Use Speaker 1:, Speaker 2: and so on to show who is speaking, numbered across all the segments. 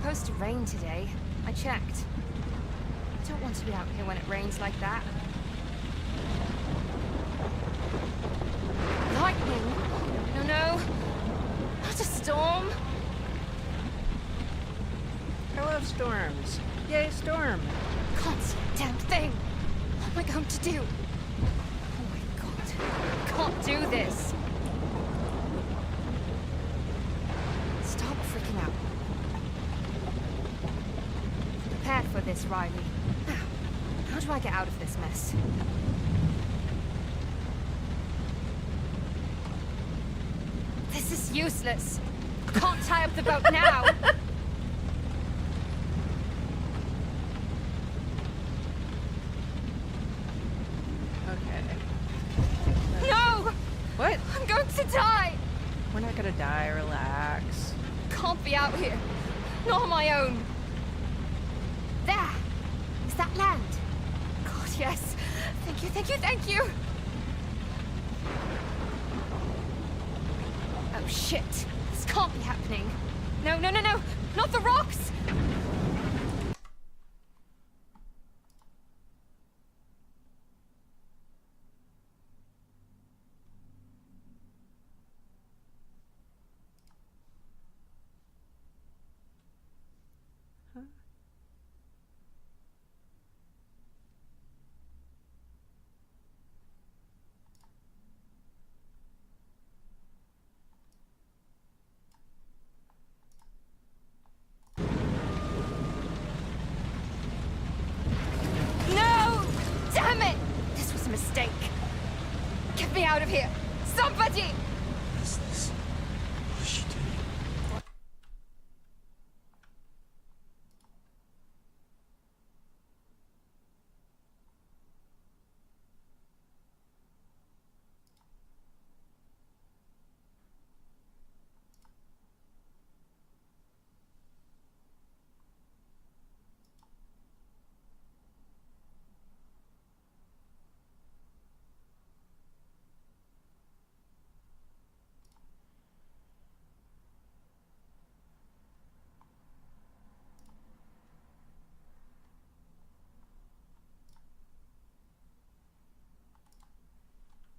Speaker 1: supposed to rain today. I checked. I don't want to be out here when it rains like that. Lightning? No, no. Not a storm.
Speaker 2: I love storms. Yay, storm.
Speaker 1: Can't see a damn thing. What am I going to do? Oh my god. Can't do this. Stop freaking out. Prepare for this, Riley. Now, how do I get out of this mess? This is useless. I can't tie up the boat now.
Speaker 2: Okay.
Speaker 1: No!
Speaker 2: What?
Speaker 1: I'm going to die!
Speaker 2: We're not gonna die, relax.
Speaker 1: Can't be out here. Not on my own. There! Is that land? God, yes. Thank you, thank you, thank you! Oh, shit. This can't be happening. No, no, no, no! Not the rocks! No! Damn it! This was a mistake. Get me out of here! Somebody!
Speaker 3: What is this? What is she doing?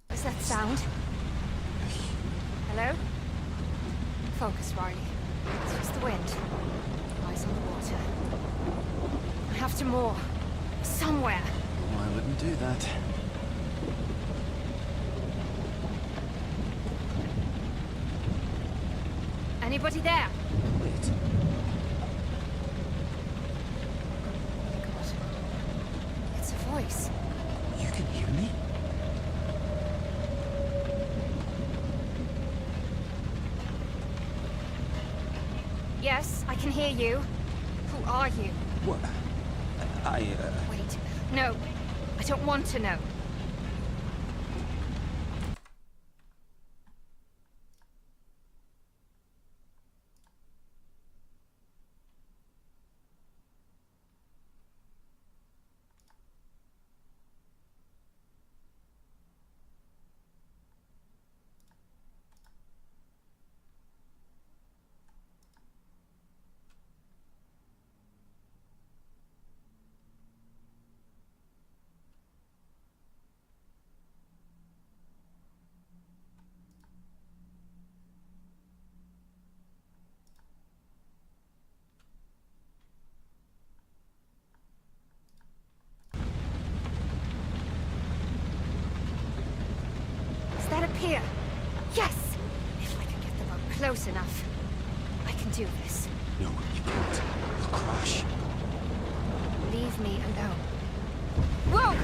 Speaker 1: What's that sound? Hello? Focus, Riley. It's just the wind. Eyes on the water. I have to moor. Somewhere.
Speaker 3: Oh, I wouldn't do that.
Speaker 1: Anybody there?
Speaker 3: Wait.
Speaker 1: God. It's a voice.
Speaker 3: You can hear me?
Speaker 1: Yes, I can hear you. Who are you?
Speaker 3: What?
Speaker 1: Wait. No. I don't want to know. Is that a pier? Yes! If I can get the boat close enough, I can do this.
Speaker 3: No, you can't. You'll crash.
Speaker 1: Leave me alone. Whoa!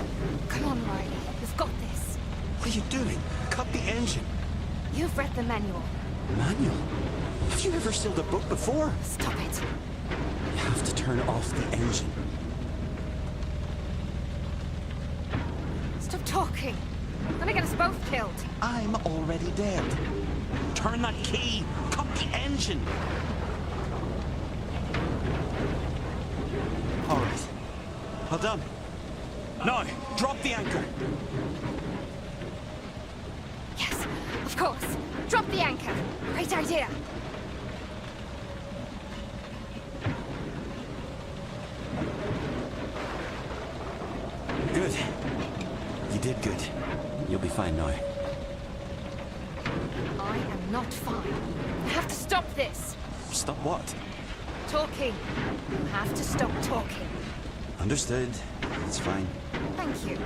Speaker 1: Come on, Riley. You've got this.
Speaker 3: What are you doing? Cut the engine.
Speaker 1: You've read the manual.
Speaker 3: Manual? Have you ever sailed a boat before?
Speaker 1: Stop it.
Speaker 3: You have to turn off the engine.
Speaker 1: Stop talking. You're gonna get us both killed.
Speaker 3: I'm already dead. Turn that key. Cut the engine. All right. Well done. Now, drop the anchor.
Speaker 1: Yes, of course. Drop the anchor. Great idea. I am not fine. I have to stop this.
Speaker 3: Stop what?
Speaker 1: Talking. You have to stop talking.
Speaker 3: Understood. It's fine.
Speaker 1: Thank you.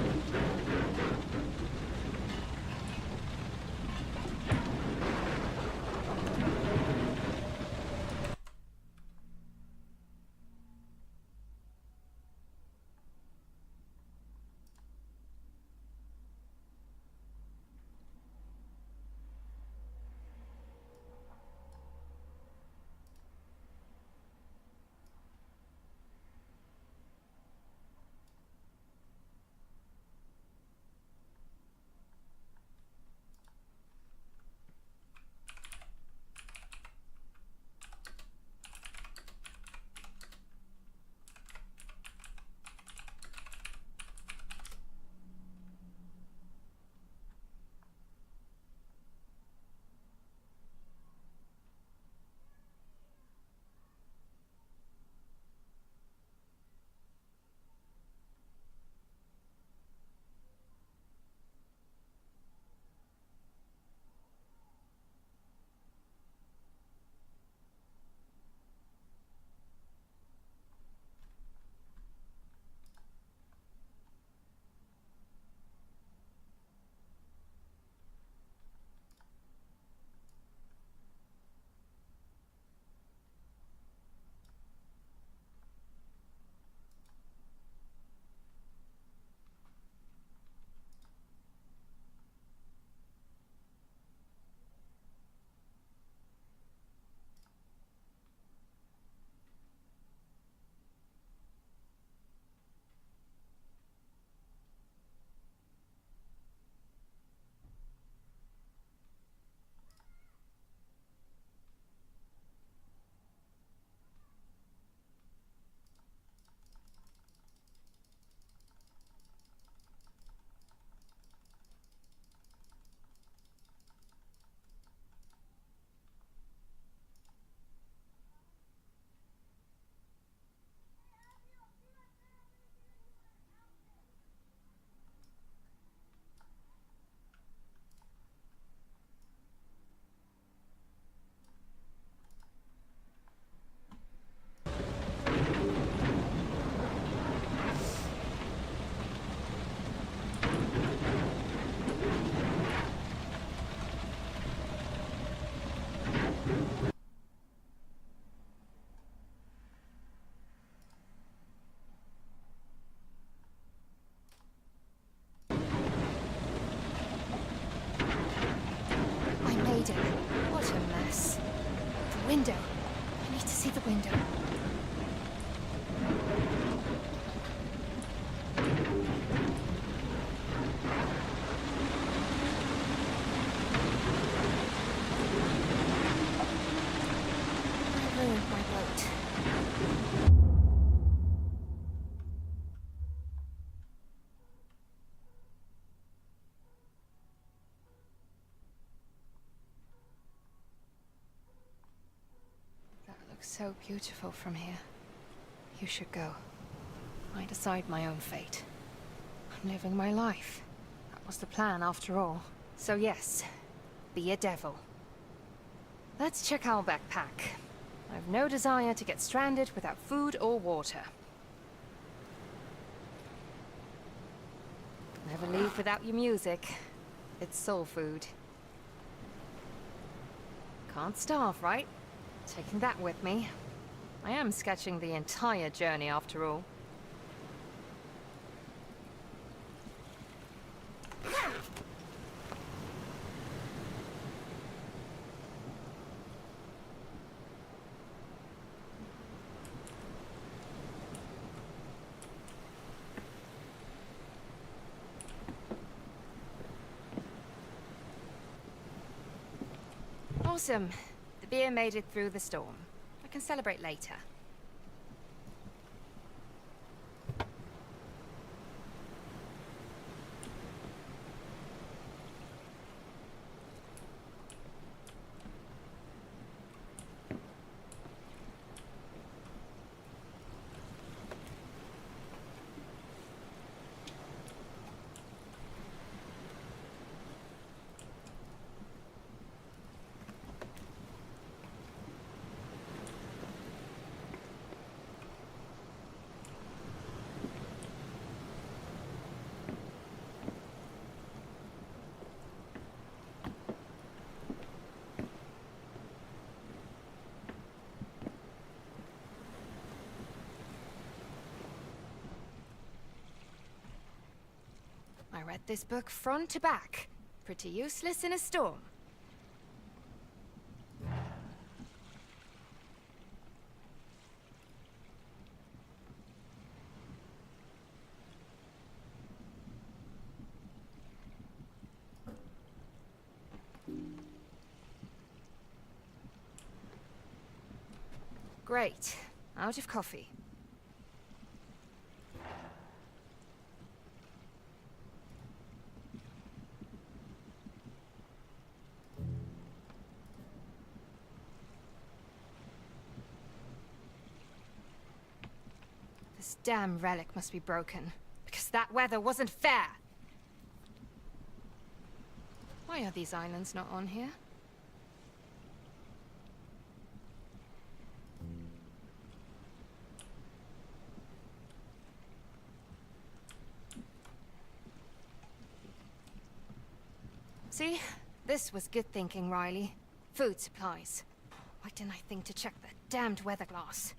Speaker 1: I made it. What a mess. The window. I need to see the window. I ruined my boat. That looks so beautiful from here. You should go. I decide my own fate. I'm living my life. That was the plan after all. So yes, be a devil. Let's check our backpack. I've no desire to get stranded without food or water. Never leave without your music. It's soul food. Can't starve, right? Taking that with me. I am sketching the entire journey after all. Awesome. The beer made it through the storm. I can celebrate later. I read this book front to back. Pretty useless in a storm. Great. Out of coffee. This damn relic must be broken, because that weather wasn't fair! Why are these islands not on here? See? This was good thinking, Riley. Food supplies. Why didn't I think to check the damned weather glass?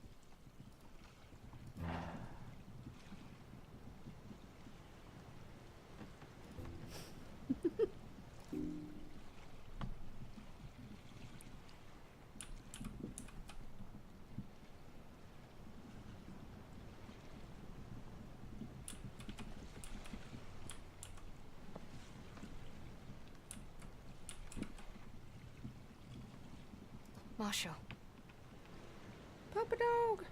Speaker 1: Marshall.
Speaker 2: Papa dog.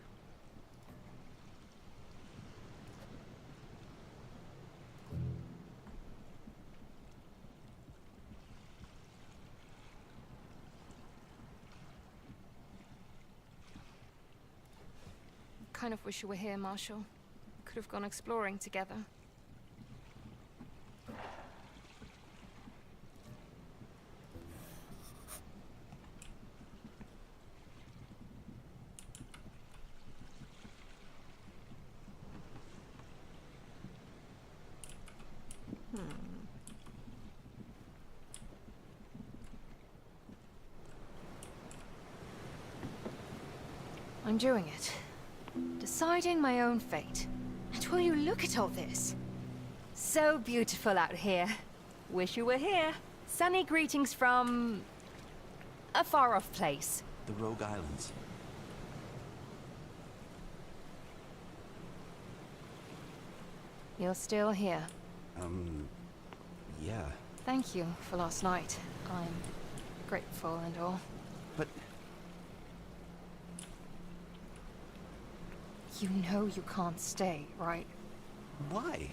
Speaker 1: Kind of wish you were here, Marshall. Could have gone exploring together. I'm doing it. Deciding my own fate. And will you look at all this? So beautiful out here. Wish you were here. Sunny greetings from... a far-off place.
Speaker 3: The Rogue Islands.
Speaker 1: You're still here.
Speaker 3: Yeah.
Speaker 1: Thank you for last night. I'm grateful and all.
Speaker 3: But
Speaker 1: You know you can't stay, right?
Speaker 3: why?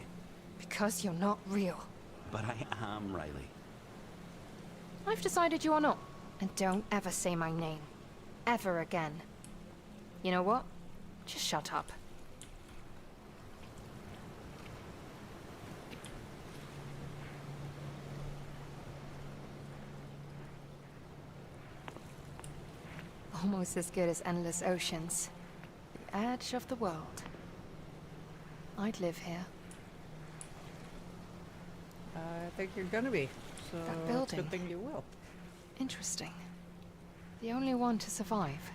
Speaker 1: Because you're not real.
Speaker 3: But I am, Riley.
Speaker 1: I've decided you are not. And don't ever say my name. Ever again. You know what? Just shut up. Almost as good as endless oceans. The edge of the world. I'd live here.
Speaker 2: I think you're gonna be. So
Speaker 1: That
Speaker 2: it's a
Speaker 1: building.
Speaker 2: good thing you will.
Speaker 1: Interesting. The only one to survive.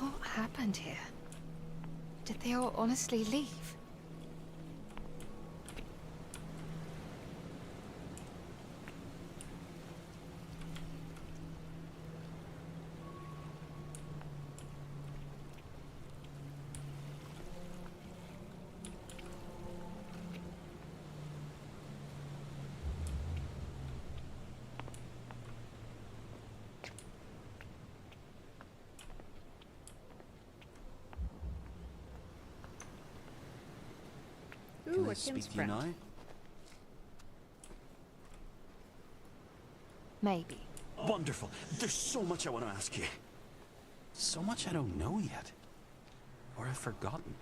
Speaker 1: What happened here? Did they all honestly leave?
Speaker 2: Ooh,
Speaker 3: Can I
Speaker 2: a
Speaker 3: speak
Speaker 2: kin's
Speaker 3: to you
Speaker 2: friend.
Speaker 3: now?
Speaker 1: Maybe.
Speaker 3: Wonderful. There's so much I want to ask you. So much I don't know yet. Or I've forgotten.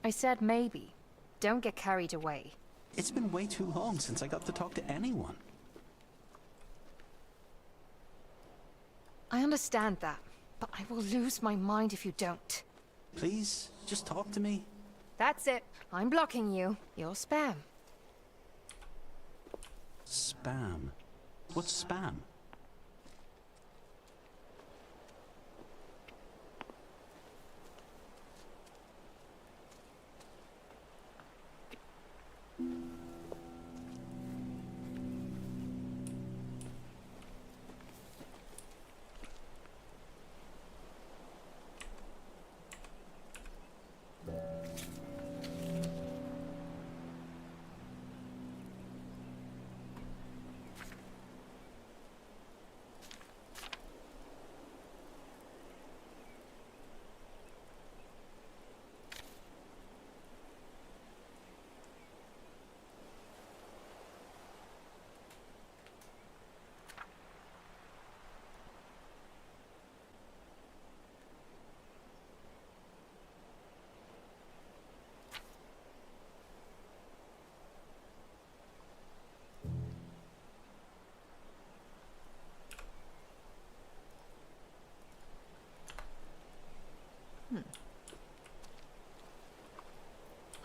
Speaker 1: I said maybe. Don't get carried away.
Speaker 3: It's been way too long since I got to talk to anyone.
Speaker 1: I understand that, but I will lose my mind if you don't.
Speaker 3: Please, just talk to me.
Speaker 1: That's it. I'm blocking you. You're spam.
Speaker 3: Spam? What's spam?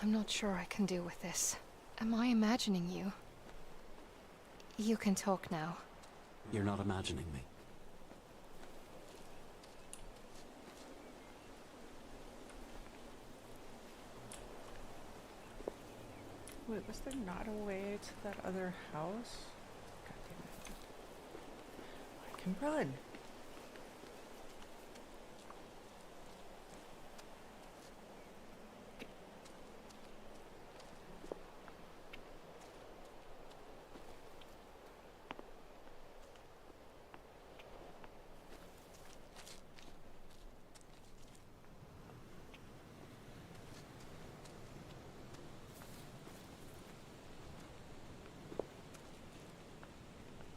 Speaker 1: I'm not sure I can deal with this. Am I imagining you? You can talk now.
Speaker 3: You're not imagining me.
Speaker 2: Wait, was there not a way to that other house? God damn it. I can run.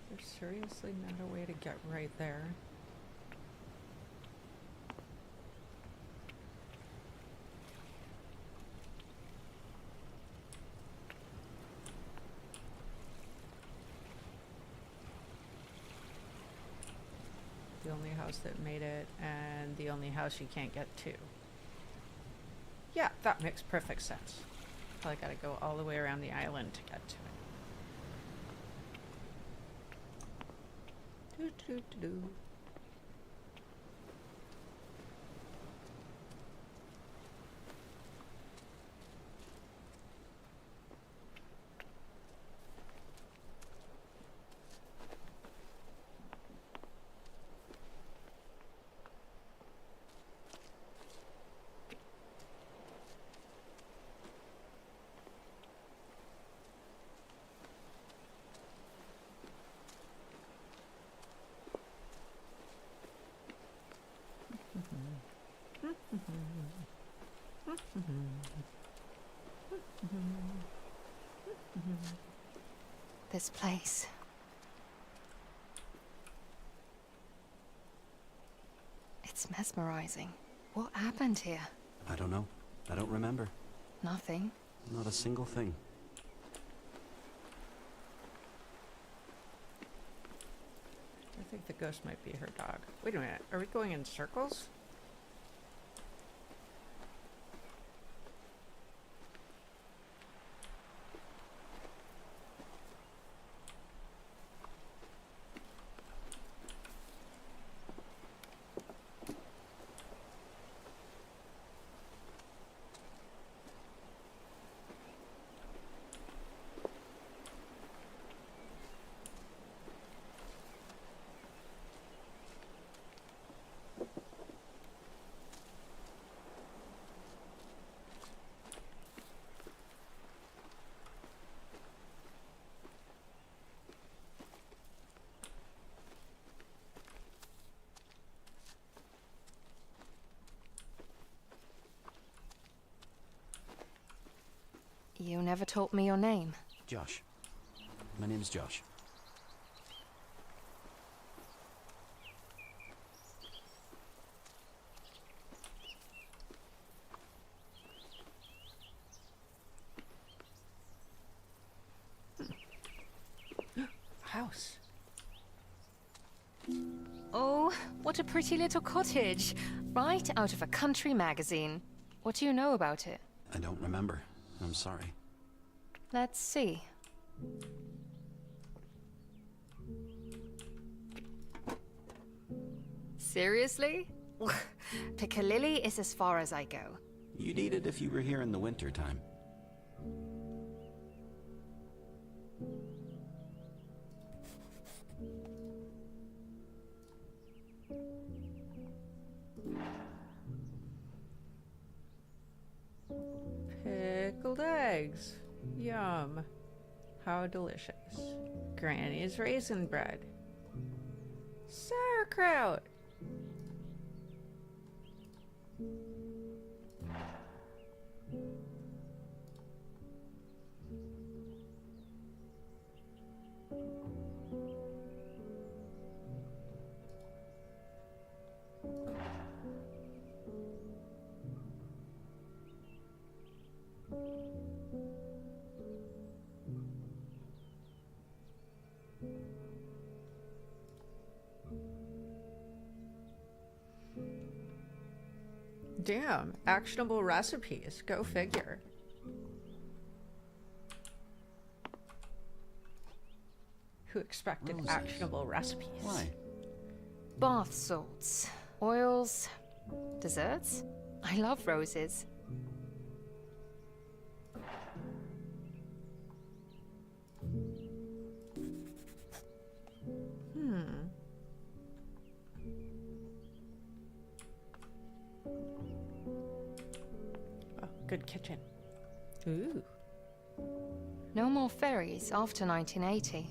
Speaker 2: There's seriously not a way to get right there. The only house that made it, and the only house you can't get to. Yeah, that makes perfect sense. Probably gotta go all the way around the island to get to it. Do do do do.
Speaker 1: This place. It's mesmerizing. What happened here?
Speaker 3: I don't know. I don't remember.
Speaker 1: Nothing.
Speaker 3: Not a single thing.
Speaker 2: I think the ghost might be her dog. Wait a minute, are we going in circles?
Speaker 1: You never told me your name.
Speaker 3: Josh. My name's Josh.
Speaker 2: house.
Speaker 1: Oh, what a pretty little cottage. Right out of a country magazine. What do you know about it?
Speaker 3: I don't remember. I'm sorry.
Speaker 1: Let's see. Seriously? Piccalilli is as far as I go.
Speaker 3: You'd eat it if you were here in the winter time.
Speaker 2: Pickled eggs. Yum. How delicious. Granny's raisin bread. Sauerkraut. Damn, actionable recipes. Go figure. Who expected
Speaker 3: Roses.
Speaker 2: actionable recipes?
Speaker 3: Why?
Speaker 1: Bath salts, oils, desserts. I love roses.
Speaker 2: Oh, good kitchen. Ooh.
Speaker 1: No more ferries after 1980.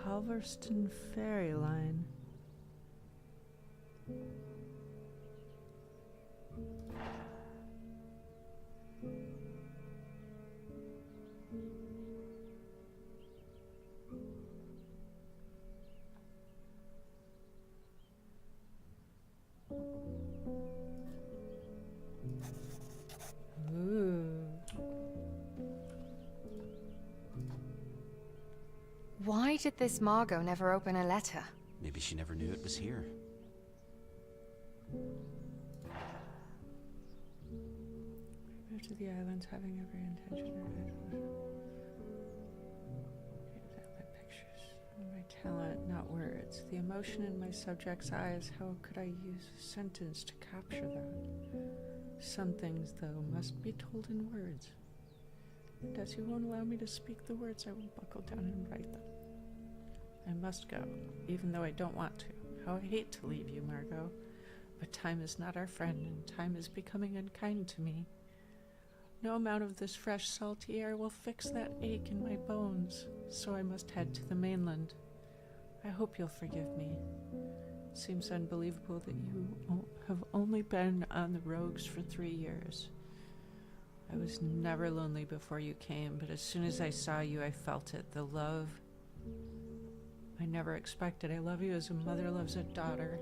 Speaker 2: Halverston Ferry Line. Ooh.
Speaker 1: Why did this Margot never open a letter?
Speaker 3: Maybe she never knew it was here.
Speaker 2: Move to the islands, having every intention of it. My pictures, my talent, not words. The emotion in my subject's eyes. How could I use a sentence to capture that? Some things, though, must be told in words. And as you won't allow me to speak the words, I will buckle down and write them. I must go, even though I don't want to. How I hate to leave you, Margot. But time is not our friend, and time is becoming unkind to me. No amount of this fresh, salty air will fix that ache in my bones, so I must head to the mainland. I hope you'll forgive me. It seems unbelievable that you have only been on the Rogues for 3 years. I was never lonely before you came, but as soon as I saw you, I felt it. The love I never expected. I love you as a mother loves a daughter.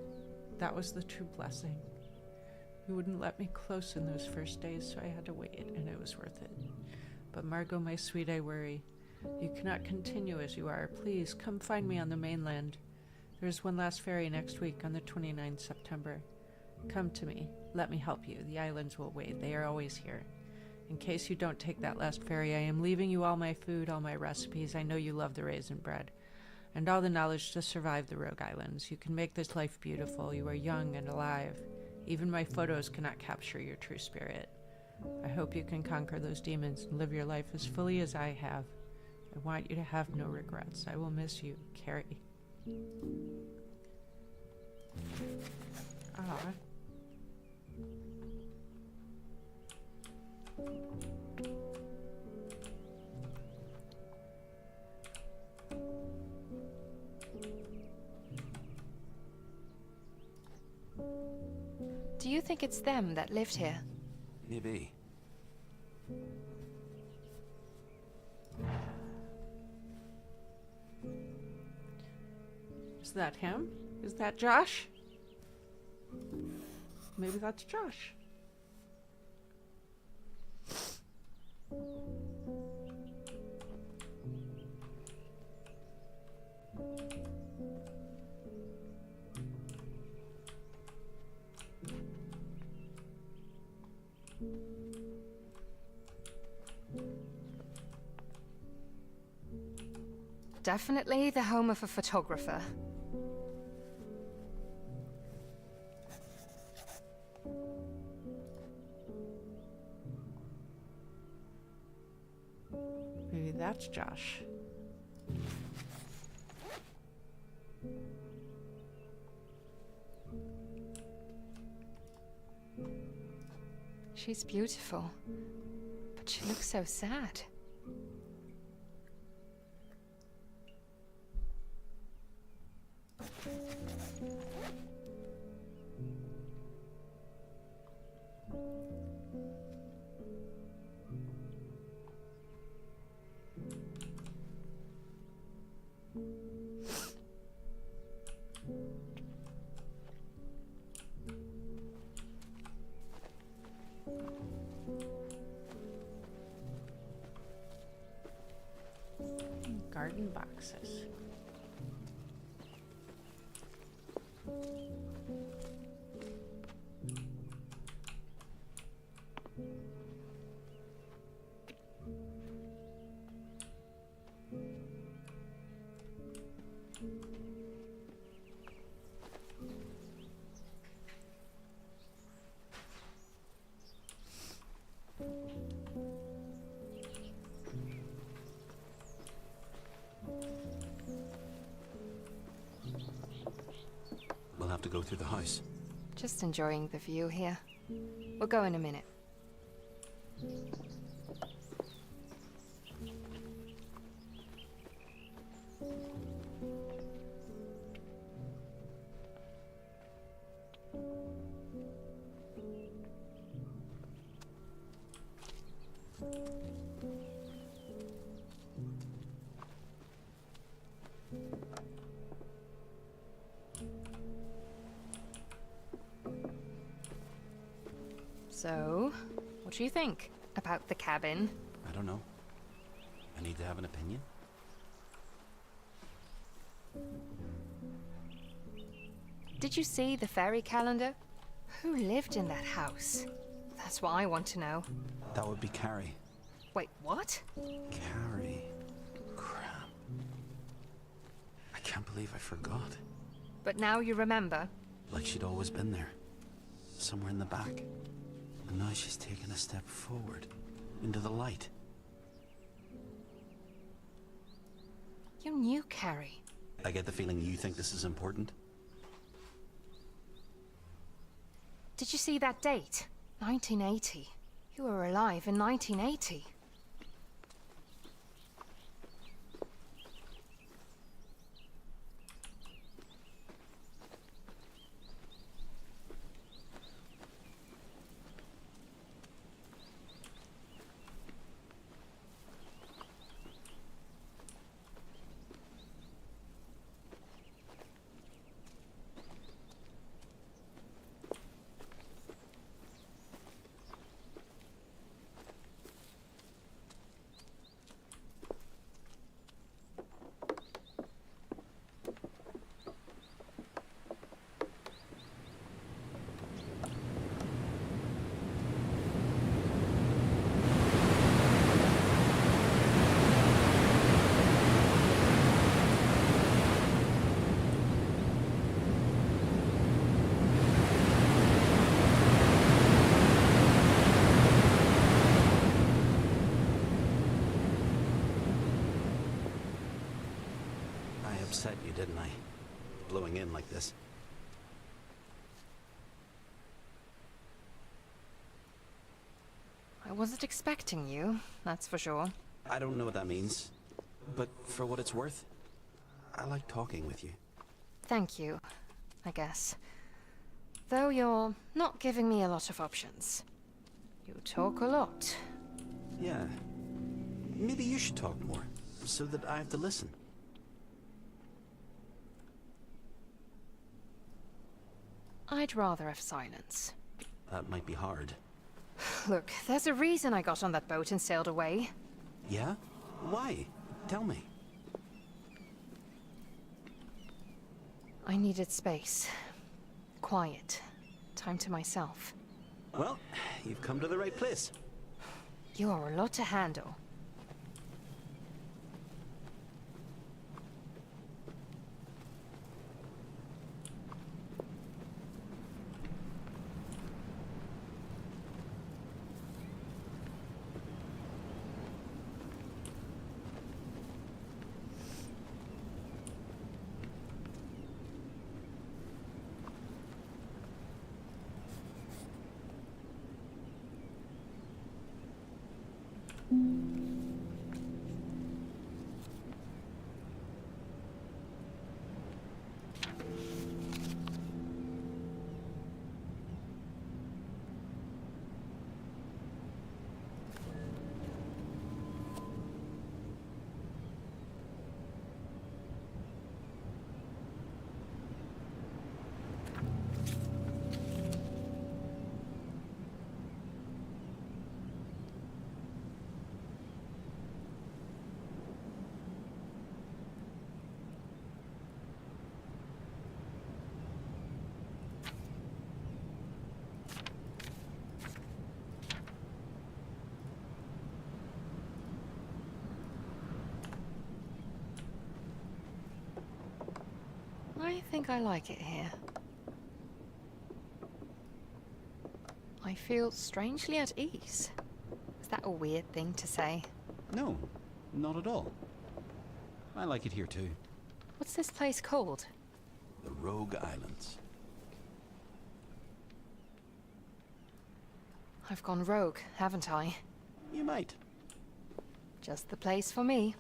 Speaker 2: That was the true blessing. You wouldn't let me close in those first days, so I had to wait, and it was worth it. But Margot, my sweet, I worry. You cannot continue as you are. Please, come find me on the mainland. There's one last ferry next week on the 29th September. Come to me. Let me help you. The islands will wait. They are always here. In case you don't take that last ferry, I am leaving you all my food, all my recipes. I know you love the raisin bread. And all the knowledge to survive the Rogue Islands. You can make this life beautiful. You are young and alive. Even my photos cannot capture your true spirit. I hope you can conquer those demons and live your life as fully as I have. I want you to have no regrets. I will miss you, Carrie. Ah.
Speaker 1: Do you think it's them that lived here?
Speaker 3: Maybe.
Speaker 2: Is that him? Is that Josh? Maybe that's Josh.
Speaker 1: Definitely the home of a photographer.
Speaker 2: Maybe that's Josh.
Speaker 1: She's beautiful, but she looks so sad.
Speaker 2: Garden boxes.
Speaker 3: We'll have to go through the house.
Speaker 1: Just enjoying the view here. We'll go in a minute. So, what do you think about the cabin?
Speaker 3: I don't know. I need to have an opinion.
Speaker 1: Did you see the fairy calendar? Who lived in that house? That's what I want to know.
Speaker 3: That would be Carrie.
Speaker 1: Wait, what?
Speaker 3: Carrie. Crap. I can't believe I forgot.
Speaker 1: But now you remember?
Speaker 3: Like she'd always been there. Somewhere in the back. And now she's taken a step forward. Into the light.
Speaker 1: You knew Carrie.
Speaker 3: I get the feeling you think this is important.
Speaker 1: Did you see that date? 1980. You were alive in 1980.
Speaker 3: Upset you, didn't I? Blowing in like this.
Speaker 1: I wasn't expecting you, that's for sure.
Speaker 3: I don't know what that means. But for what it's worth, I like talking with you.
Speaker 1: Thank you, I guess. Though you're not giving me a lot of options. You talk a lot.
Speaker 3: Yeah. Maybe you should talk more, so that I have to listen.
Speaker 1: I'd rather have silence.
Speaker 3: That might be hard.
Speaker 1: Look, there's a reason I got on that boat and sailed away.
Speaker 3: Yeah? Why? Tell me.
Speaker 1: I needed space. Quiet. Time to myself.
Speaker 3: Well, you've come to the right place.
Speaker 1: You are a lot to handle. think I like it here. I feel strangely at ease. Is that a weird thing to say?
Speaker 3: No, not at all. I like it here too.
Speaker 1: What's this place called?
Speaker 3: The Rogue Islands.
Speaker 1: I've gone rogue, haven't I?
Speaker 3: You might.
Speaker 1: Just the place for me.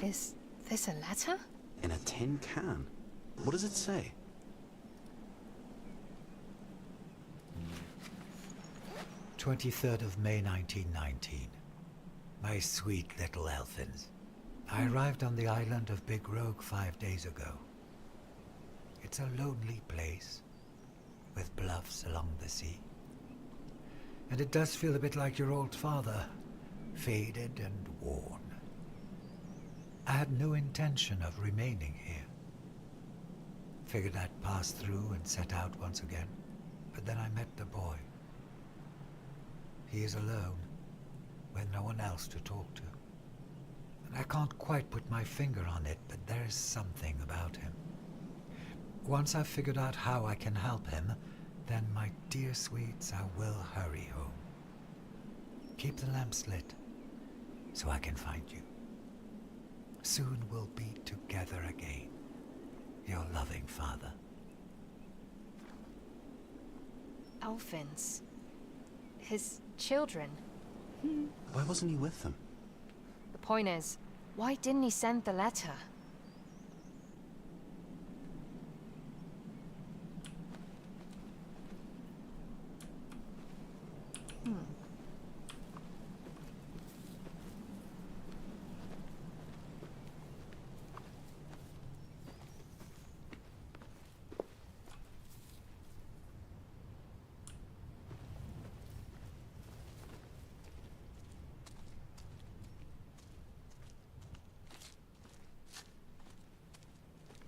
Speaker 1: Is this a letter?
Speaker 3: In a tin can. What does it say?
Speaker 4: "23rd of May 1919. My sweet little Elfins. I arrived on the island of Big Rogue 5 days ago. It's a lonely place, with bluffs along the sea. And it does feel a bit like your old father, faded and worn. I had no intention of remaining here. Figured I'd pass through and set out once again, but then I met the boy. He is alone, with no one else to talk to. And I can't quite put my finger on it, but there is something about him. Once I've figured out how I can help him, then, my dear sweets, I will hurry home. Keep the lamps lit, so I can find you. Soon we'll be together again. Your loving father."
Speaker 1: Elfins. His children.
Speaker 3: Why wasn't he with them?
Speaker 1: The point is, why didn't he send the letter?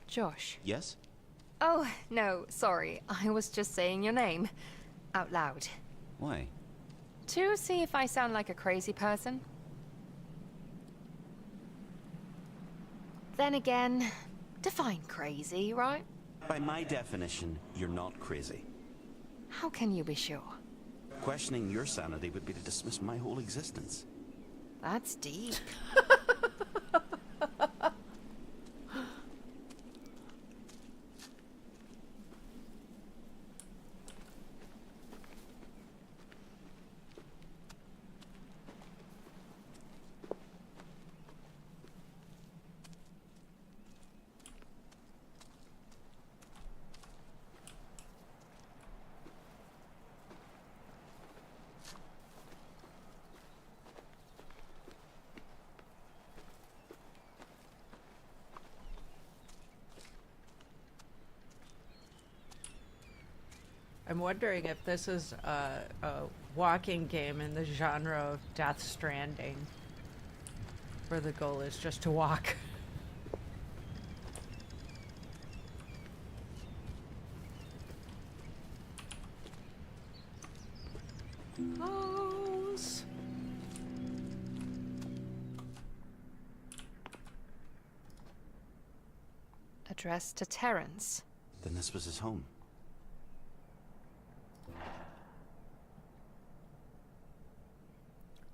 Speaker 1: Josh.
Speaker 3: Yes?
Speaker 1: Oh, no, sorry. I was just saying your name. Out loud.
Speaker 3: Why?
Speaker 1: To see if I sound like a crazy person. Then again, define crazy, right?
Speaker 3: By my definition, you're not crazy.
Speaker 1: How can you be sure?
Speaker 3: Questioning your sanity would be to dismiss my whole existence.
Speaker 1: That's deep.
Speaker 2: I'm wondering if this is a walking game in the genre of Death Stranding, where the goal is just to walk. House.
Speaker 1: Addressed to Terence.
Speaker 3: Then this was his home.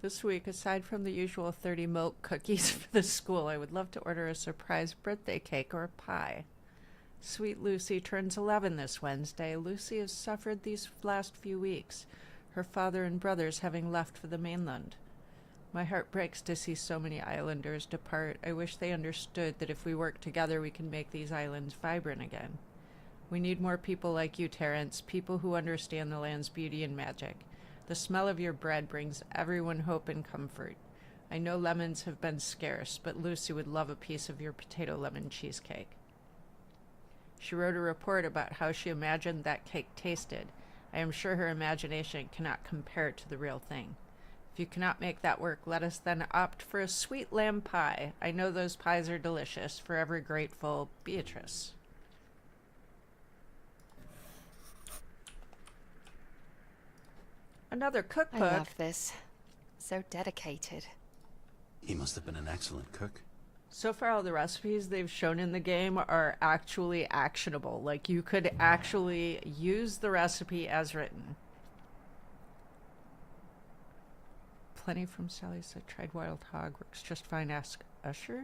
Speaker 2: This week, aside from the usual 30 milk cookies for the school, I would love to order a surprise birthday cake or a pie. Sweet Lucy turns 11 this Wednesday. Lucy has suffered these last few weeks, her father and brothers having left for the mainland. My heart breaks to see so many islanders depart. I wish they understood that if we work together, we can make these islands vibrant again. We need more people like you, Terence, people who understand the land's beauty and magic. The smell of your bread brings everyone hope and comfort. I know lemons have been scarce, but Lucy would love a piece of your potato lemon cheesecake. She wrote a report about how she imagined that cake tasted. I am sure her imagination cannot compare to the real thing. If you cannot make that work, let us then opt for a sweet lamb pie. I know those pies are delicious. Forever grateful, Beatrice. Another
Speaker 1: I
Speaker 2: cookbook.
Speaker 1: love this. So dedicated.
Speaker 3: He must have been an excellent cook.
Speaker 2: So far, all the recipes they've shown in the game are actually actionable. Like, you could actually use the recipe as written. Plenty from Sally said tried wild hog. Works just fine. Ask Usher.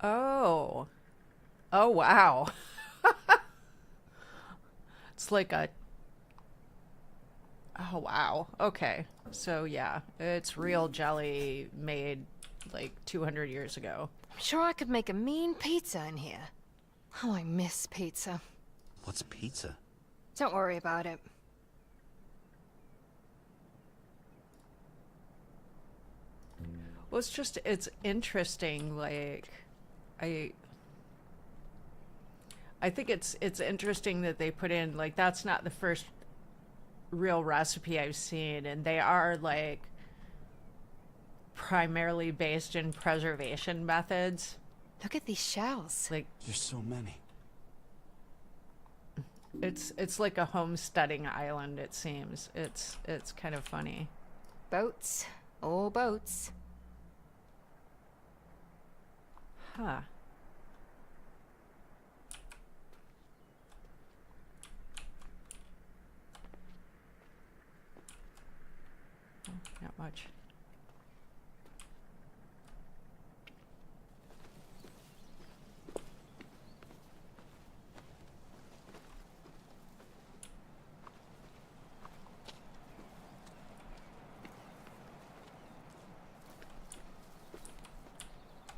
Speaker 2: Oh. Oh, wow. It's like a... Oh, wow. Okay. So, yeah. It's real jelly made like 200 years ago.
Speaker 1: I'm sure I could make a mean pizza in here. Oh, I miss pizza.
Speaker 3: What's pizza?
Speaker 1: Don't worry about it.
Speaker 2: Well, it's interesting, like... I think it's interesting that they put in, like, that's not the first real recipe I've seen, and they are like primarily based in preservation methods.
Speaker 1: Look at these shells.
Speaker 2: Like,
Speaker 3: There's so many.
Speaker 2: it's like a homesteading island, it seems. It's kind of funny.
Speaker 1: Boats. All boats.
Speaker 2: Huh. Oh, not much.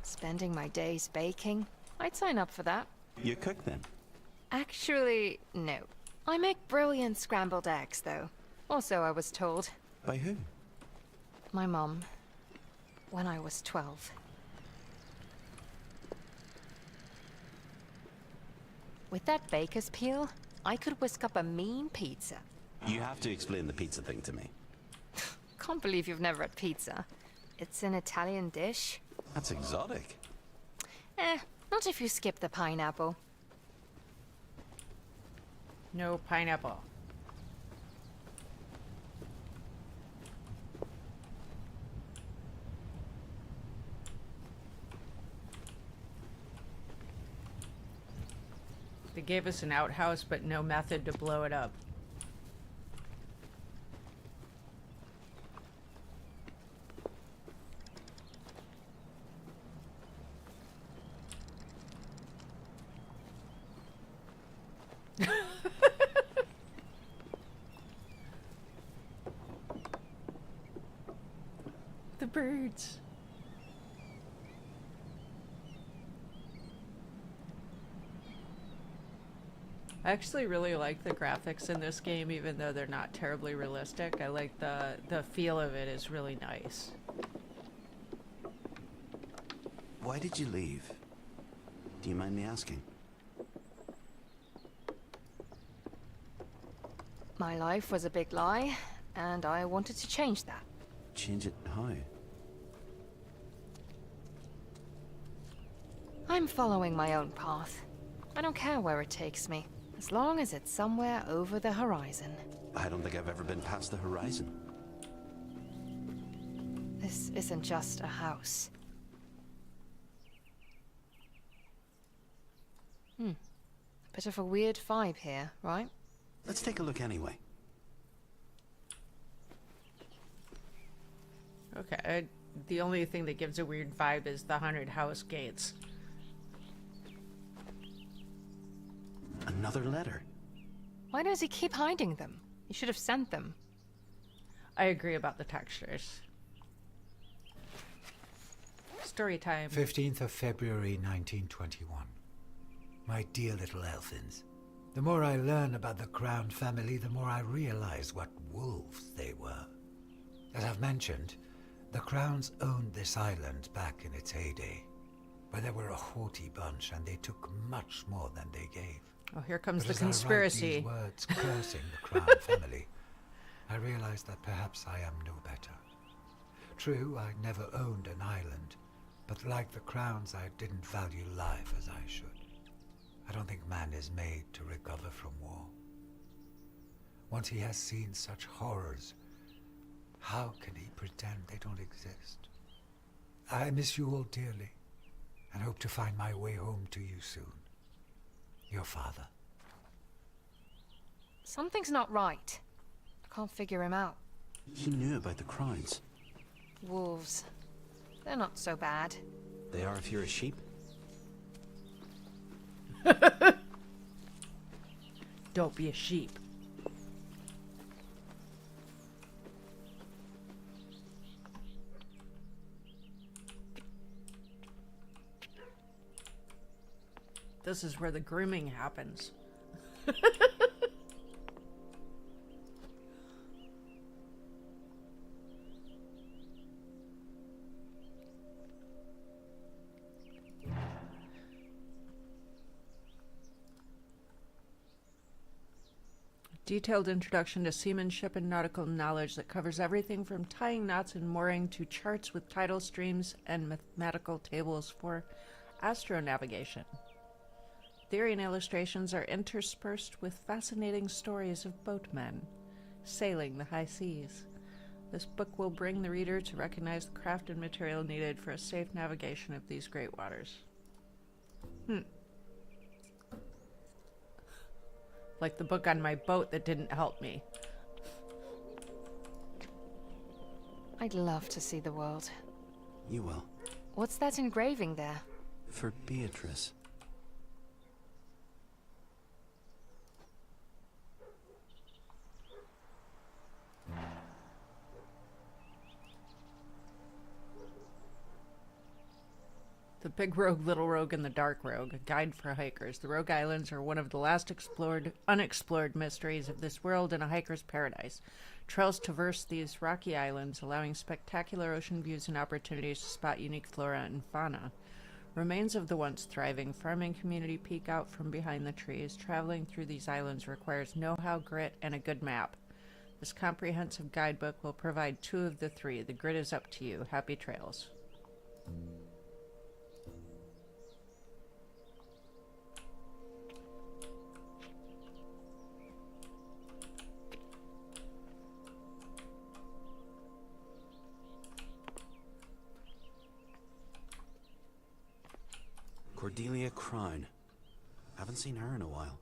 Speaker 1: Spending my days baking? I'd sign up for that.
Speaker 3: You cook then?
Speaker 1: Actually, no. I make brilliant scrambled eggs, though. Also, I was told.
Speaker 3: By who?
Speaker 1: My mom. When I was 12. With that baker's peel, I could whisk up a mean pizza.
Speaker 3: You have to explain the pizza thing to me.
Speaker 1: Can't believe you've never had pizza. It's an Italian dish.
Speaker 3: That's exotic.
Speaker 1: Not if you skip the pineapple.
Speaker 2: No pineapple. They gave us an outhouse, but no method to blow it up. The birds. I actually really like the graphics in this game, even though they're not terribly realistic. I like the feel of it is really nice.
Speaker 3: Why did you leave? Do you mind me asking?
Speaker 1: My life was a big lie, and I wanted to change that.
Speaker 3: Change it how?
Speaker 1: I'm following my own path. I don't care where it takes me, as long as it's somewhere over the horizon.
Speaker 3: I don't think I've ever been past the horizon.
Speaker 1: This isn't just a house. Bit of a weird vibe here, right?
Speaker 3: Let's take a look anyway.
Speaker 2: Okay, the only thing that gives a weird vibe is the haunted house gates.
Speaker 3: Another letter.
Speaker 1: Why does he keep hiding them? He should have sent them.
Speaker 2: I agree about the textures. Story time.
Speaker 4: 15th of February 1921. My dear little Elfins, the more I learn about the Crown family, the more I realize what wolves they were. As I've mentioned, the Crowns owned this island back in its heyday, but they were a haughty bunch and they took much more than they gave.
Speaker 2: Oh, here comes
Speaker 4: But
Speaker 2: the
Speaker 4: as I write
Speaker 2: conspiracy.
Speaker 4: these words cursing the Crown family, I realize that perhaps I am no better. True, I never owned an island, but like the Crowns, I didn't value life as I should. I don't think man is made to recover from war. Once he has seen such horrors, how can he pretend they don't exist? I miss you all dearly, and hope to find my way home to you soon. Your father.
Speaker 1: Something's not right. I can't figure him out.
Speaker 3: He knew about the crowns.
Speaker 1: Wolves. They're not so bad.
Speaker 3: They are if you're a sheep.
Speaker 2: Don't be a sheep. This is where the grooming happens. Detailed introduction to seamanship and nautical knowledge that covers everything from tying knots and mooring to charts with tidal streams and mathematical tables for astronavigation. Theory and illustrations are interspersed with fascinating stories of boatmen sailing the high seas. This book will bring the reader to recognize the craft and material needed for a safe navigation of these great waters. Like the book on my boat that didn't help me.
Speaker 1: I'd love to see the world.
Speaker 3: You will.
Speaker 1: What's that engraving there?
Speaker 3: For Beatrice.
Speaker 2: The Big Rogue, Little Rogue, and the Dark Rogue, a guide for hikers. The Rogue Islands are one of the last unexplored mysteries of this world and a hiker's paradise. Trails traverse these rocky islands, allowing spectacular ocean views and opportunities to spot unique flora and fauna. Remains of the once thriving farming community peek out from behind the trees. Traveling through these islands requires know-how, grit, and a good map. This comprehensive guidebook will provide 2 of the 3. The grid is up to you. Happy trails.
Speaker 3: Cordelia Crown. Haven't seen her in a while.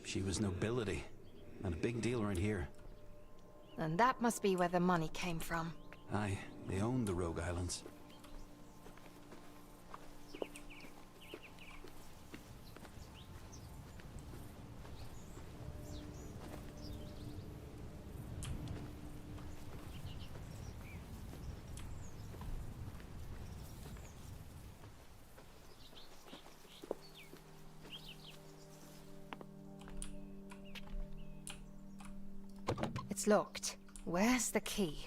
Speaker 3: She was nobility, and a big deal around here.
Speaker 1: And that must be where the money came from.
Speaker 3: Aye, they owned the Rogue Islands.
Speaker 1: It's locked. Where's the key?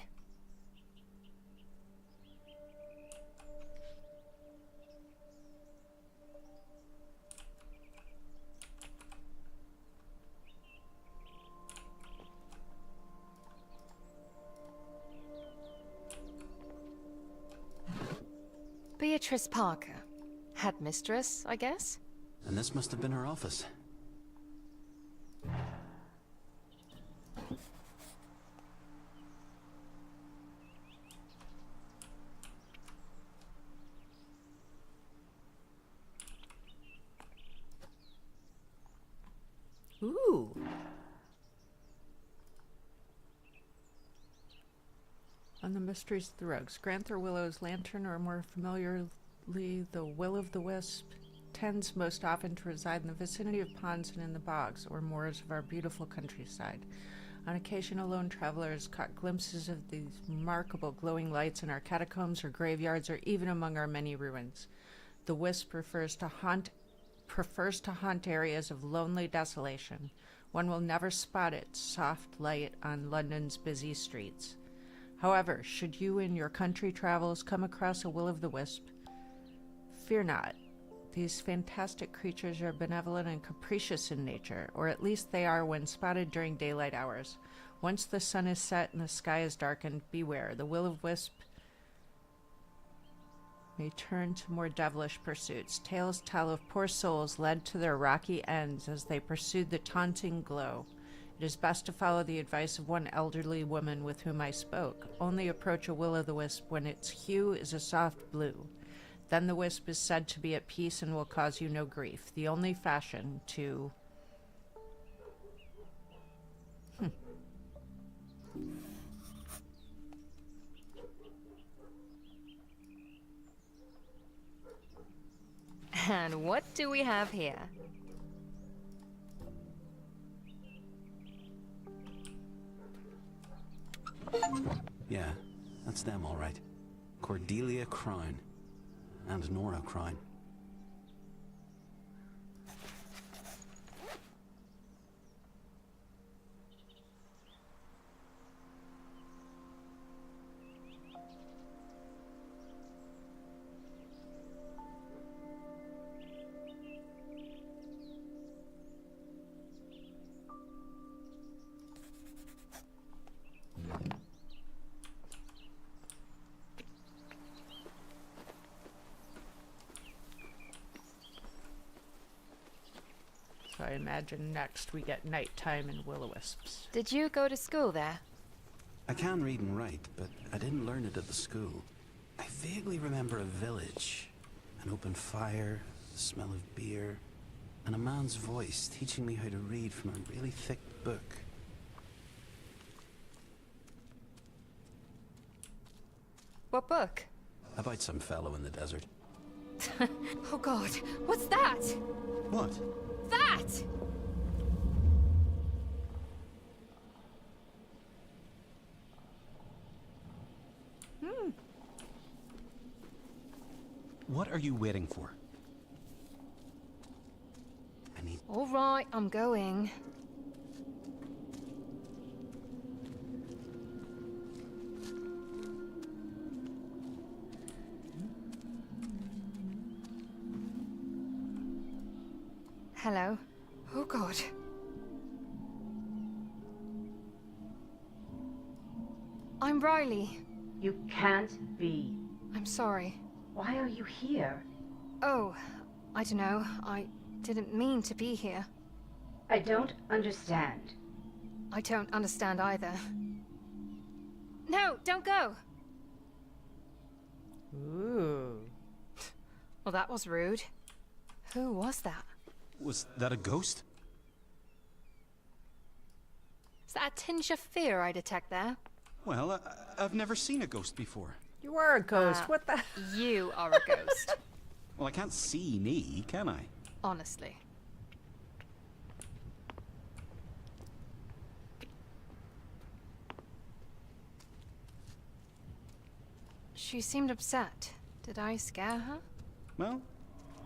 Speaker 1: Beatrice Parker. Headmistress, I guess?
Speaker 3: And this must have been her office.
Speaker 2: Ooh. On the mysteries of the Rogues. Granther Willow's lantern, or more familiarly, the Will-o'-the-Wisp, tends most often to reside in the vicinity of ponds and in the bogs, or moors of our beautiful countryside. On occasion, a lone traveler has caught glimpses of these remarkable glowing lights in our catacombs or graveyards or even among our many ruins. The wisp prefers to haunt areas of lonely desolation. One will never spot its soft light on London's busy streets. However, should you in your country travels come across a will-o'-the-wisp, fear not. These fantastic creatures are benevolent and capricious in nature, or at least they are when spotted during daylight hours. Once the sun is set and the sky is darkened, beware. The will-o'-wisp may turn to more devilish pursuits. Tales tell of poor souls led to their rocky ends as they pursued the taunting glow. It is best to follow the advice of one elderly woman with whom I spoke. Only approach a will-o'-the-wisp when its hue is a soft blue. Then the wisp is said to be at peace and will cause you no grief. The only fashion to...
Speaker 1: And what do we have here?
Speaker 3: Yeah, that's them all right. Cordelia Crown. And Nora Crown.
Speaker 2: So I imagine next we get nighttime and will-o'-wisps.
Speaker 1: Did you go to school there?
Speaker 3: I can read and write, but I didn't learn it at the school. I vaguely remember a village, an open fire, the smell of beer, and a man's voice teaching me how to read from a really thick book.
Speaker 1: What book?
Speaker 3: About some fellow in the desert.
Speaker 1: Oh God, what's that?
Speaker 3: What?
Speaker 1: That!
Speaker 3: What are you waiting for? I need...
Speaker 1: All right, I'm going. Hello. Oh God. I'm Riley.
Speaker 5: You can't be.
Speaker 1: I'm sorry.
Speaker 5: Why are you here?
Speaker 1: Oh, I don't know. I didn't mean to be here.
Speaker 5: I don't understand.
Speaker 1: I don't understand either. No, don't go!
Speaker 2: Ooh.
Speaker 1: Well, that was rude. Who was that?
Speaker 3: Was that a ghost?
Speaker 1: Is that a tinge of fear I detect there?
Speaker 3: Well, I've never seen a ghost before.
Speaker 2: You are a ghost. What the...
Speaker 1: You are a ghost.
Speaker 3: Well, I can't see me, can I?
Speaker 1: Honestly. She seemed upset. Did I scare her?
Speaker 3: Well,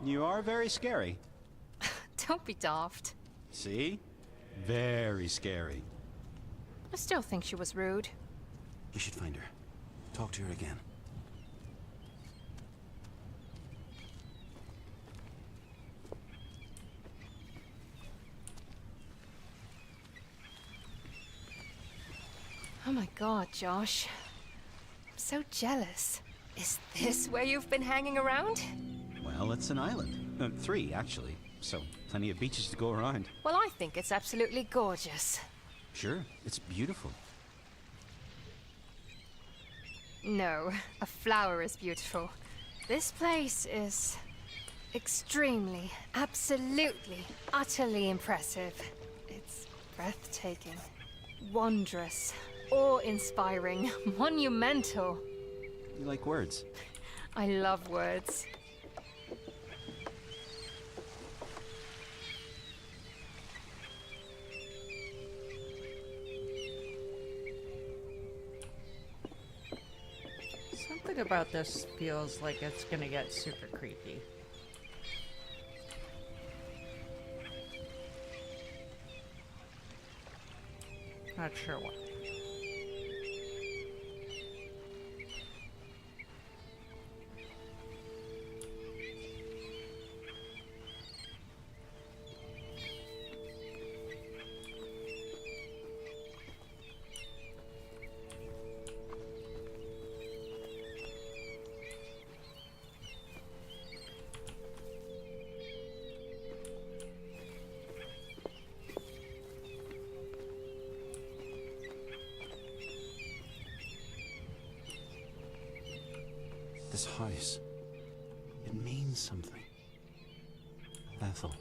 Speaker 3: you are very scary.
Speaker 1: Don't be daft.
Speaker 3: See? Very scary.
Speaker 1: I still think she was rude.
Speaker 3: You should find her. Talk to her again.
Speaker 1: Oh my God, Josh. I'm so jealous. Is this where you've been hanging around?
Speaker 3: Well, it's an island. 3, actually. So, plenty of beaches to go around.
Speaker 1: Well, I think it's absolutely gorgeous.
Speaker 3: Sure, it's beautiful.
Speaker 1: No, a flower is beautiful. This place is extremely, absolutely, utterly impressive. It's breathtaking, wondrous, awe-inspiring, monumental.
Speaker 3: You like words?
Speaker 1: I love words.
Speaker 2: Something about this feels like it's gonna get super creepy. Not sure why.
Speaker 3: This house, it means something. Ethel.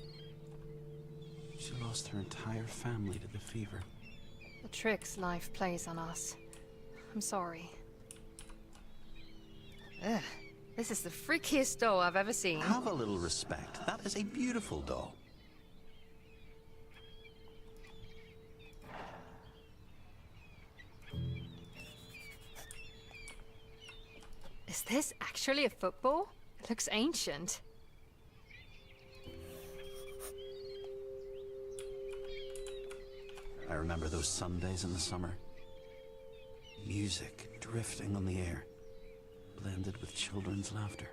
Speaker 3: She lost her entire family to the fever.
Speaker 1: The tricks life plays on us. I'm sorry. Ugh. This is the freakiest doll I've ever seen.
Speaker 3: Have a little respect. That is a beautiful doll.
Speaker 1: Is this actually a football? It looks ancient.
Speaker 3: I remember those Sundays in the summer. Music drifting on the air, blended with children's laughter.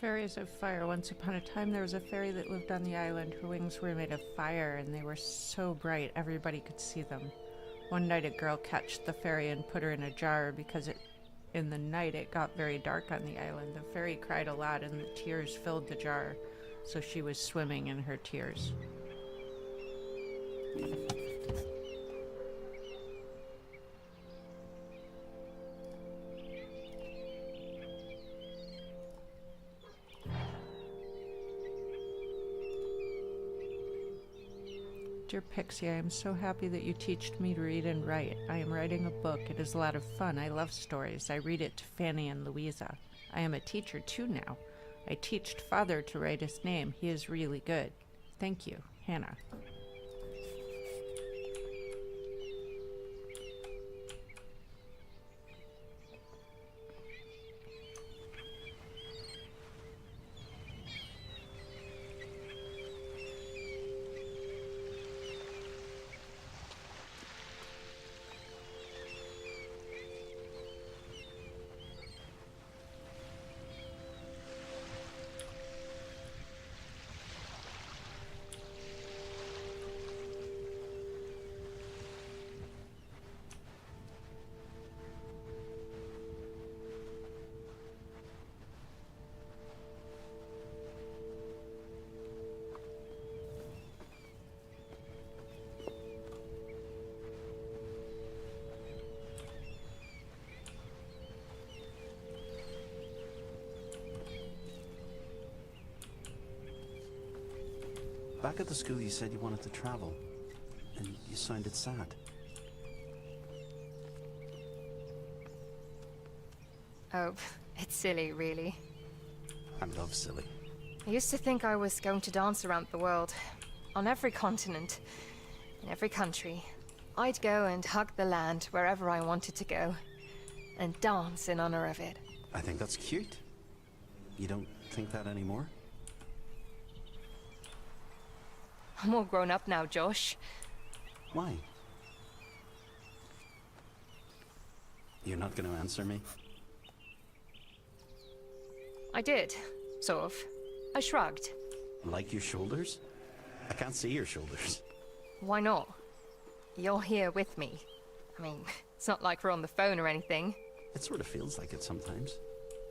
Speaker 2: Fairies of fire. Once upon a time, there was a fairy that lived on the island. Her wings were made of fire, and they were so bright everybody could see them. One night, a girl catched the fairy and put her in a jar because in the night it got very dark on the island. The fairy cried a lot, and the tears filled the jar, so she was swimming in her tears. Dear Pixie, I am so happy that you taught me to read and write. I am writing a book. It is a lot of fun. I love stories. I read it to Fanny and Louisa. I am a teacher too now. I teached Father to write his name. He is really good. Thank you, Hannah.
Speaker 3: Back at the school, you said you wanted to travel, and you sounded sad.
Speaker 1: Oh, it's silly, really.
Speaker 3: I love silly.
Speaker 1: I used to think I was going to dance around the world, on every continent, in every country. I'd go and hug the land wherever I wanted to go, and dance in honor of it.
Speaker 3: I think that's cute. You don't think that anymore?
Speaker 1: I'm all grown up now, Josh.
Speaker 3: Why? You're not going to answer me?
Speaker 1: I did, sort of. I shrugged.
Speaker 3: Like your shoulders? I can't see your shoulders.
Speaker 1: Why not? You're here with me. I mean, it's not like we're on the phone or anything.
Speaker 3: It sort of feels like it sometimes.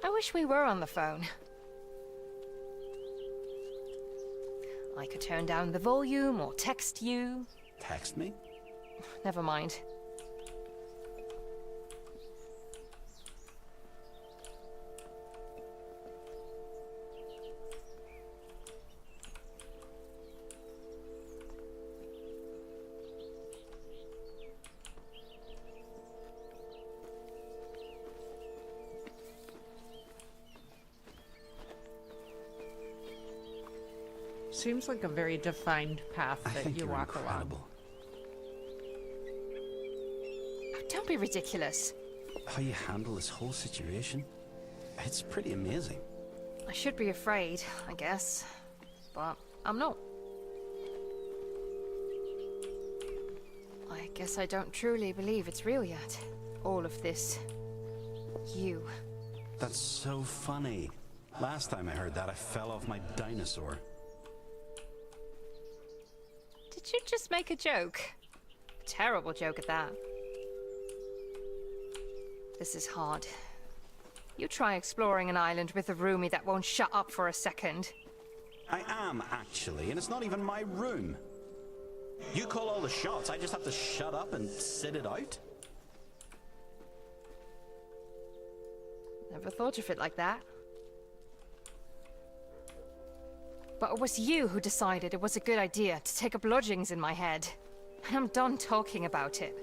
Speaker 1: I wish we were on the phone. I could turn down the volume or text you.
Speaker 3: Text me?
Speaker 1: Never mind.
Speaker 2: Seems like a very defined path
Speaker 3: I
Speaker 2: that
Speaker 3: think
Speaker 2: you
Speaker 3: you're
Speaker 2: walk along.
Speaker 3: incredible.
Speaker 1: Oh, don't be ridiculous.
Speaker 3: How you handle this whole situation, it's pretty amazing.
Speaker 1: I should be afraid, I guess. But I'm not. I guess I don't truly believe it's real yet. All of this. You.
Speaker 3: That's so funny. Last time I heard that, I fell off my dinosaur.
Speaker 1: Did you just make a joke? A terrible joke at that. This is hard. You try exploring an island with a roomie that won't shut up for a second.
Speaker 3: I am, actually, and it's not even my room. You call all the shots, I just have to shut up and sit it out?
Speaker 1: Never thought of it like that. But it was you who decided it was a good idea to take up lodgings in my head. And I'm done talking about it.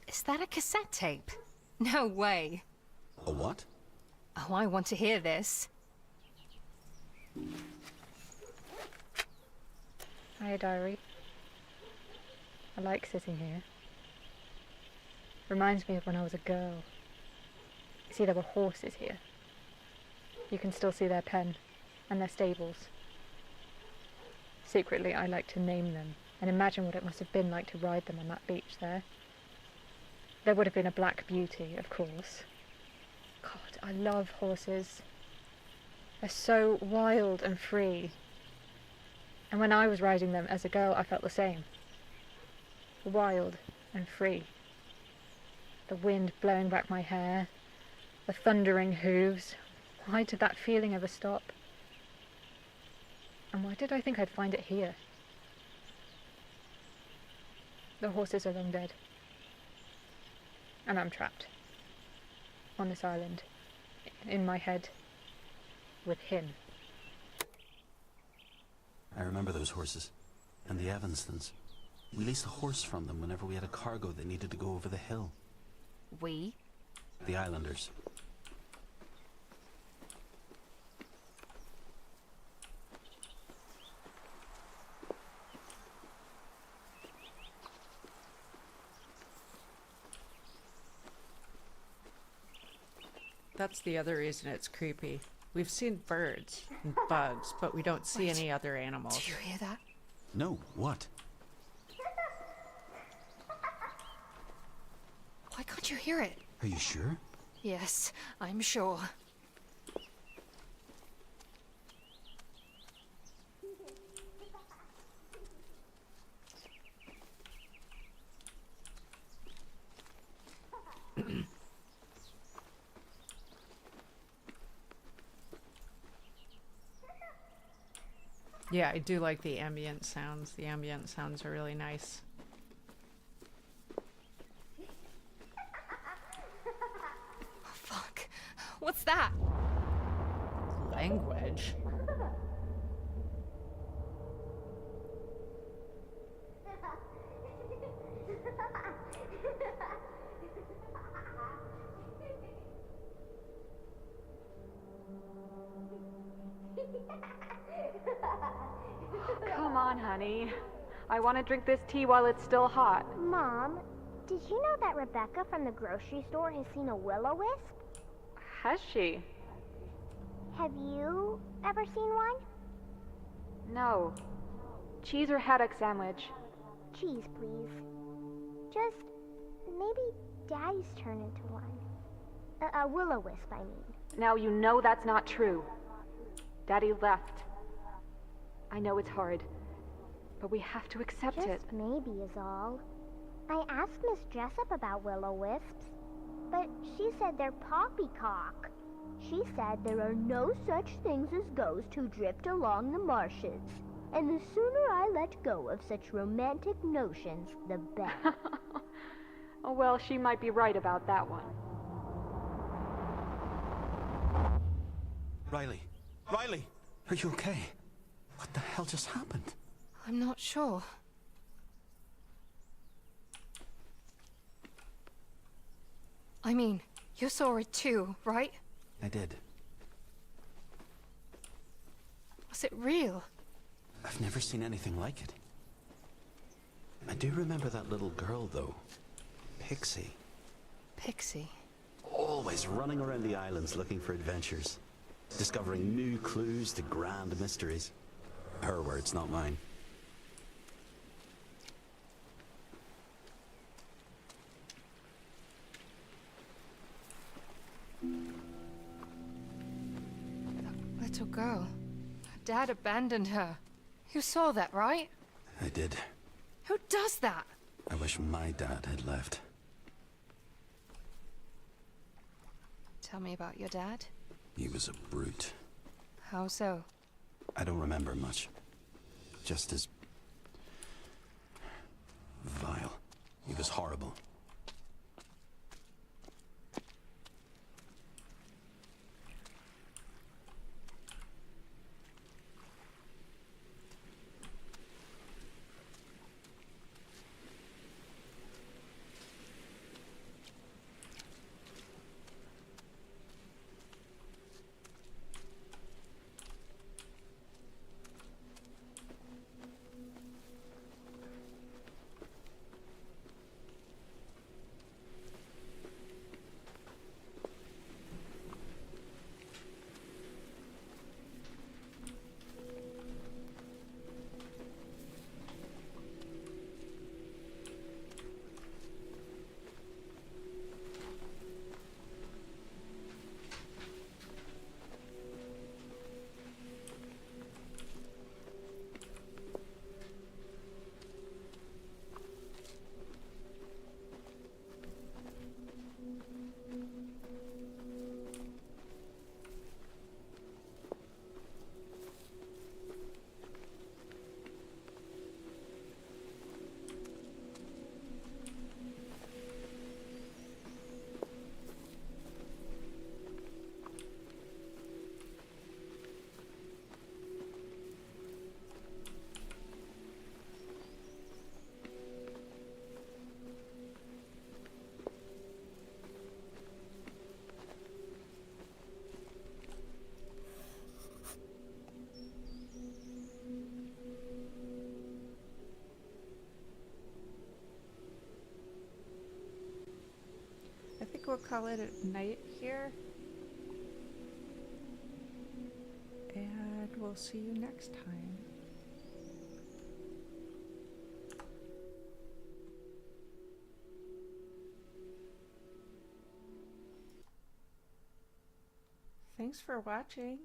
Speaker 1: Is that a cassette tape? No way.
Speaker 3: A what?
Speaker 1: Oh, I want to hear this.
Speaker 6: Hi, diary. I like sitting here. Reminds me of when I was a girl. You see, there were horses here. You can still see their pen and their stables. Secretly, I like to name them and imagine what it must have been like to ride them on that beach there. There would have been a Black Beauty, of course. God, I love horses. They're so wild and free. And when I was riding them as a girl, I felt the same. Wild and free. The wind blowing back my hair, the thundering hooves. Why did that feeling ever stop? And why did I think I'd find it here? The horses are long dead. And I'm trapped. On this island. In my head. With him.
Speaker 3: I remember those horses. And the Evanstons. We leased a horse from them whenever we had a cargo that needed to go over the hill.
Speaker 1: We?
Speaker 3: The Islanders.
Speaker 2: That's the other reason it's creepy. We've seen birds and bugs, but we don't see
Speaker 1: Wait.
Speaker 2: any other animals.
Speaker 1: Do you hear that?
Speaker 3: No, what?
Speaker 1: Why can't you hear it?
Speaker 3: Are you sure?
Speaker 1: Yes, I'm sure.
Speaker 2: Yeah, I do like the ambient sounds. The ambient sounds are really nice.
Speaker 1: Oh, fuck. What's that?
Speaker 2: Language.
Speaker 6: Come on, honey. I want to drink this tea while it's still hot.
Speaker 7: Mom, did you know that Rebecca from the grocery store has seen a will-o-wisp?
Speaker 6: Has she?
Speaker 7: Have you ever seen one?
Speaker 6: No. Cheese or haddock sandwich?
Speaker 7: Cheese, please. Just maybe Daddy's turn into one. A will-o-wisp, I mean.
Speaker 6: Now you know that's not true. Daddy left. I know it's hard, but we have to accept it.
Speaker 7: Just maybe is all. I asked Miss Jessup about will-o-wisps, but she said they're poppycock. She said there are no such things as ghosts who drift along the marshes. And the sooner I let go of such romantic notions, the better.
Speaker 6: Oh, well, she might be right about that one.
Speaker 3: Riley! Riley! Are you okay? What the hell just happened?
Speaker 1: I'm not sure. I mean, you saw it too, right?
Speaker 3: I did.
Speaker 1: Was it real?
Speaker 3: I've never seen anything like it. I do remember that little girl, though. Pixie.
Speaker 1: Pixie.
Speaker 3: Always running around the islands looking for adventures. Discovering new clues to grand mysteries. Her words, not mine.
Speaker 1: That little girl. Her dad abandoned her. You saw that, right?
Speaker 3: I did.
Speaker 1: Who does that?
Speaker 3: I wish my dad had left.
Speaker 1: Tell me about your dad.
Speaker 3: He was a brute.
Speaker 1: How so?
Speaker 3: I don't remember much. Just as vile. He was horrible.
Speaker 2: I think we'll call it a night here. And we'll see you next time. Thanks for watching.